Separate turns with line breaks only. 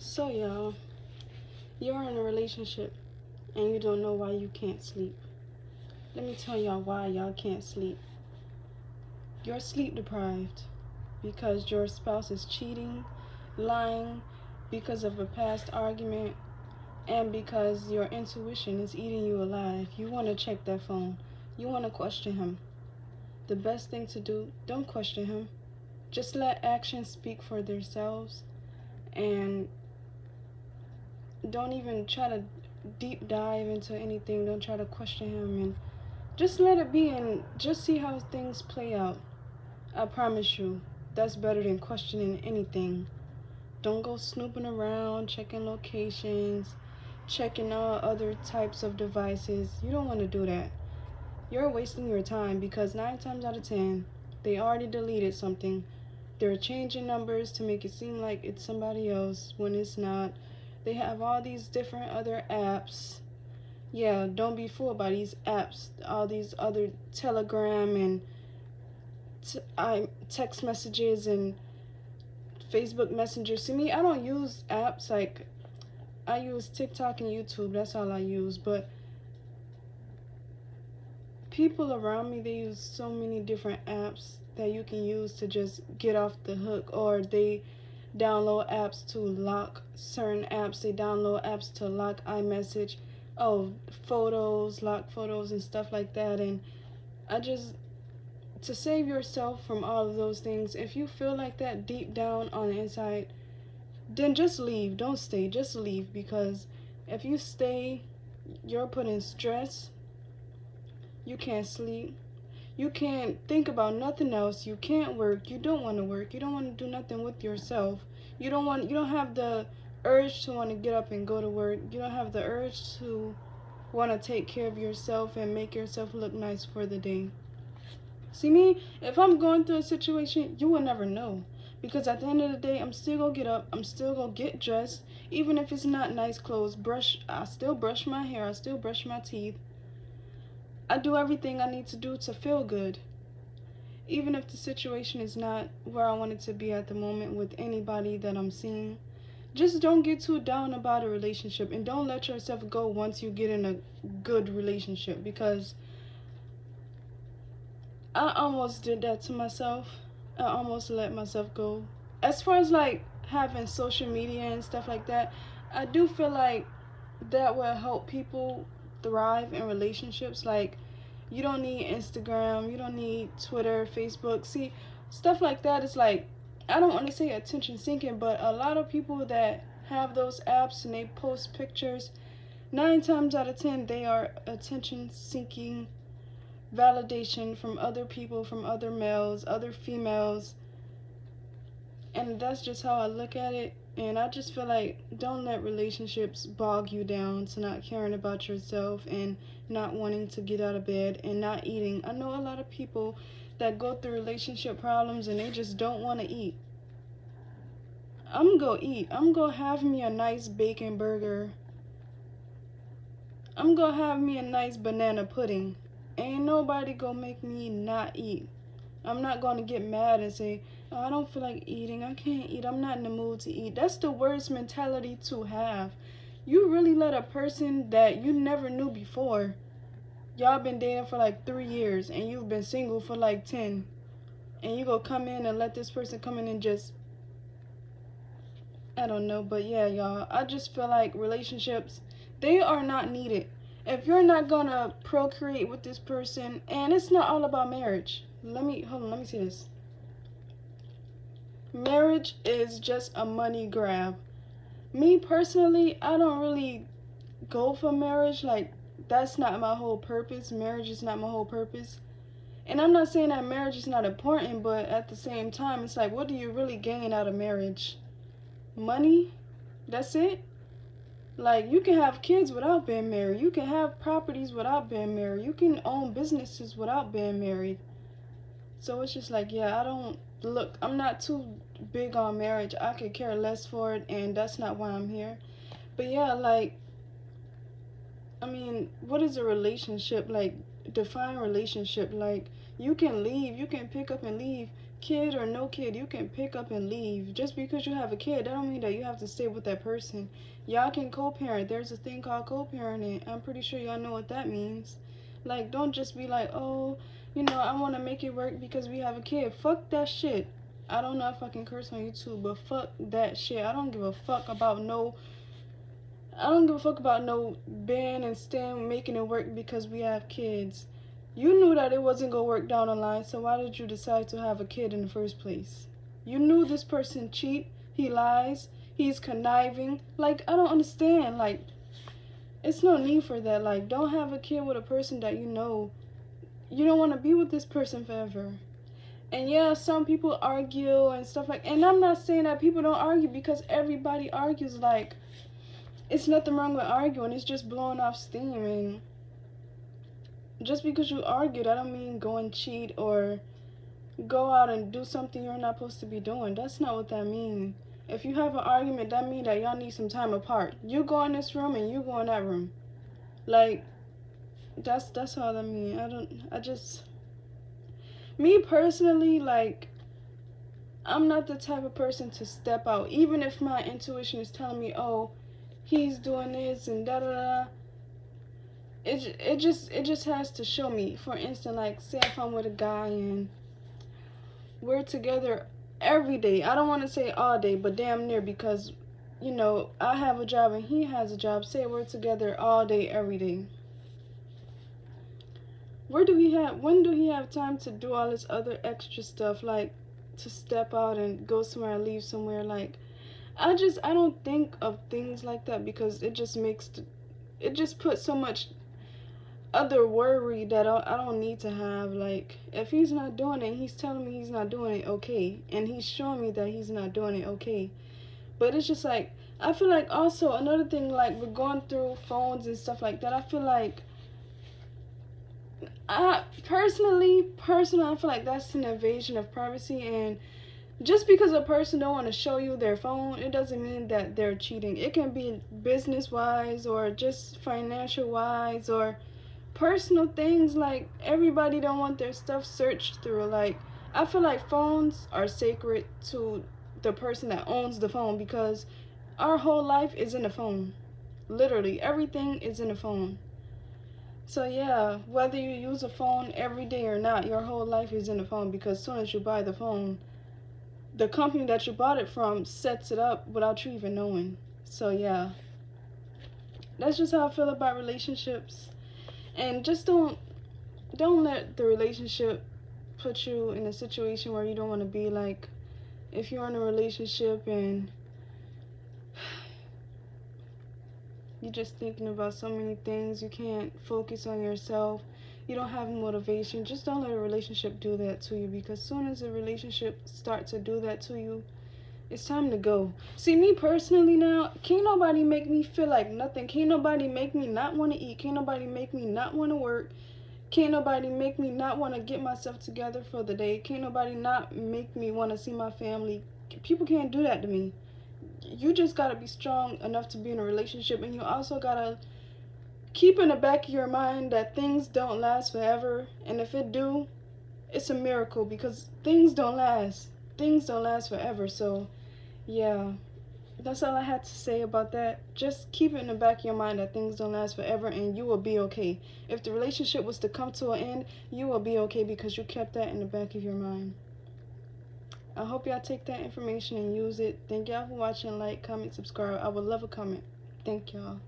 So, y'all, you're in a relationship and you don't know why you can't sleep. Let me tell y'all why y'all can't sleep. You're sleep deprived because your spouse is cheating, lying, because of a past argument, and because your intuition is eating you alive. You want to check that phone. You want to question him. The best thing to do, don't question him. Just let actions speak for themselves, and don't even try to deep dive into anything. Don't try to question him, and just let it be and just see how things play out. I promise you, that's better than questioning anything. Don't go snooping around, checking locations, checking all other types of devices. You don't want to do that. You're wasting your time because 9 times out of 10, they already deleted something. They're changing numbers to make it seem like it's somebody else when it's not. They have all these different other apps. Yeah, don't be fooled by these apps, all these other Telegram and text messages and Facebook Messenger. See me, I don't use apps like I use TikTok and YouTube. That's all I use. But people around me, they use so many different apps that you can use to just get off the hook, or they download apps to lock certain apps. They download apps to lock iMessage, oh, photos, lock photos and stuff like that. And I just, to save yourself from all of those things, if you feel like that deep down on the inside, then just leave. Don't stay. Just leave, because if you stay, you're putting stress. You can't sleep. You can't think about nothing else. You can't work. You don't want to work. You don't want to do nothing with yourself. You don't have the urge to want to get up and go to work. You don't have the urge to want to take care of yourself and make yourself look nice for the day. See me, if I'm going through a situation, you will never know. Because at the end of the day, I'm still gonna get up, I'm still gonna get dressed, even if it's not nice clothes, I still brush my hair, I still brush my teeth. I do everything I need to do to feel good. Even if the situation is not where I want it to be at the moment with anybody that I'm seeing. Just don't get too down about a relationship, and don't let yourself go once you get in a good relationship, because I almost did that to myself. I almost let myself go. As far as like having social media and stuff like that, I do feel like that will help people thrive in relationships. Like, you don't need Instagram, you don't need Twitter, Facebook. See, stuff like that is like, I don't want to say attention seeking, but a lot of people that have those apps and they post pictures, 9 times out of 10, they are attention seeking, validation from other people, from other males, other females. And that's just how I look at it. And I just feel like, don't let relationships bog you down to not caring about yourself and not wanting to get out of bed and not eating. I know a lot of people that go through relationship problems and they just don't want to eat. I'm gonna eat. I'm gonna have me a nice bacon burger. I'm gonna have me a nice banana pudding. Ain't nobody gonna make me not eat. I'm not gonna get mad and say, oh, I don't feel like eating. I can't eat. I'm not in the mood to eat. That's the worst mentality to have. You really let a person that you never knew before, y'all been dating for like 3 years and you've been single for like 10, and you go come in and let this person come in and just, I don't know. But yeah, y'all, I just feel like relationships, they are not needed. If you're not gonna procreate with this person, and it's not all about marriage. Hold on, let me see this. Marriage is just a money grab. Me personally, I don't really go for marriage. Like, that's not my whole purpose. Marriage is not my whole purpose. And I'm not saying that marriage is not important, but at the same time, it's like, what do you really gain out of marriage? Money? That's it? Like, you can have kids without being married. You can have properties without being married. You can own businesses without being married. So it's just like, yeah, I'm not too big on marriage. I could care less for it, and that's not why I'm here. But yeah, like, I mean, what is a relationship? Like, define relationship. Like, you can leave, you can pick up and leave. kid or no kid, you can pick up and leave. Just because you have a kid, that don't mean that you have to stay with that person. Y'all can co-parent. There's a thing called co-parenting. I'm pretty sure y'all know what that means. Like, don't just be like, oh, I want to make it work because we have a kid. Fuck that shit. I don't know if I can curse on YouTube, but fuck that shit. I don't give a fuck about no ban and staying making it work because we have kids. You knew that it wasn't gonna work down the line, so why did you decide to have a kid in the first place? You knew this person cheat, he lies, he's conniving. Like, I don't understand. Like, it's no need for that. Like, don't have a kid with a person that you know you don't want to be with this person forever. And yeah, some people argue and stuff and I'm not saying that people don't argue, because everybody argues. Like, it's nothing wrong with arguing, it's just blowing off steam. And just because you argue, that don't mean go and cheat or go out and do something you're not supposed to be doing. That's not what that means. If you have an argument, that means that y'all need some time apart. You go in this room and you go in that room. Like, that's all I mean. Me personally, like, I'm not the type of person to step out. Even if my intuition is telling me, oh, he's doing this and da da da. It just has to show me. For instance, like, say if I'm with a guy and we're together every day. I don't want to say all day, but damn near, because I have a job and he has a job. Say we're together all day every day. When do he have time to do all this other extra stuff, like to step out and go somewhere and leave somewhere? Like, I don't think of things like that, because it just puts so much other worry that I don't need to have. Like, if he's not doing it, he's telling me he's not doing it, okay, and he's showing me that he's not doing it, okay. But it's just like, I feel like also another thing, like, we're going through phones and stuff like that. I feel like personally, I feel like that's an invasion of privacy. And just because a person don't want to show you their phone, it doesn't mean that they're cheating. It can be business wise or just financial wise or personal things. Like, everybody don't want their stuff searched through. Like, I feel like phones are sacred to the person that owns the phone, because our whole life is in the phone. Literally everything is in the phone. So yeah, whether you use a phone every day or not, your whole life is in the phone, because as soon as you buy the phone, the company that you bought it from sets it up without you even knowing. So yeah, that's just how I feel about relationships. And just don't let the relationship put you in a situation where you don't want to be. Like, if you're in a relationship and you're just thinking about so many things, you can't focus on yourself, you don't have motivation, just don't let a relationship do that to you. Because as soon as a relationship starts to do that to you, it's time to go. See, me personally now, can't nobody make me feel like nothing. Can't nobody make me not want to eat. Can't nobody make me not want to work. Can't nobody make me not want to get myself together for the day. Can't nobody not make me want to see my family. People can't do that to me. You just gotta be strong enough to be in a relationship, and you also gotta keep in the back of your mind that things don't last forever. And if it do, it's a miracle, because things don't last. Things don't last forever. So yeah, that's all I had to say about that. Just keep it in the back of your mind that things don't last forever, and you will be okay. If the relationship was to come to an end, you will be okay, because you kept that in the back of your mind. I hope y'all take that information and use it. Thank y'all for watching. Like, comment, subscribe. I would love a comment. Thank y'all.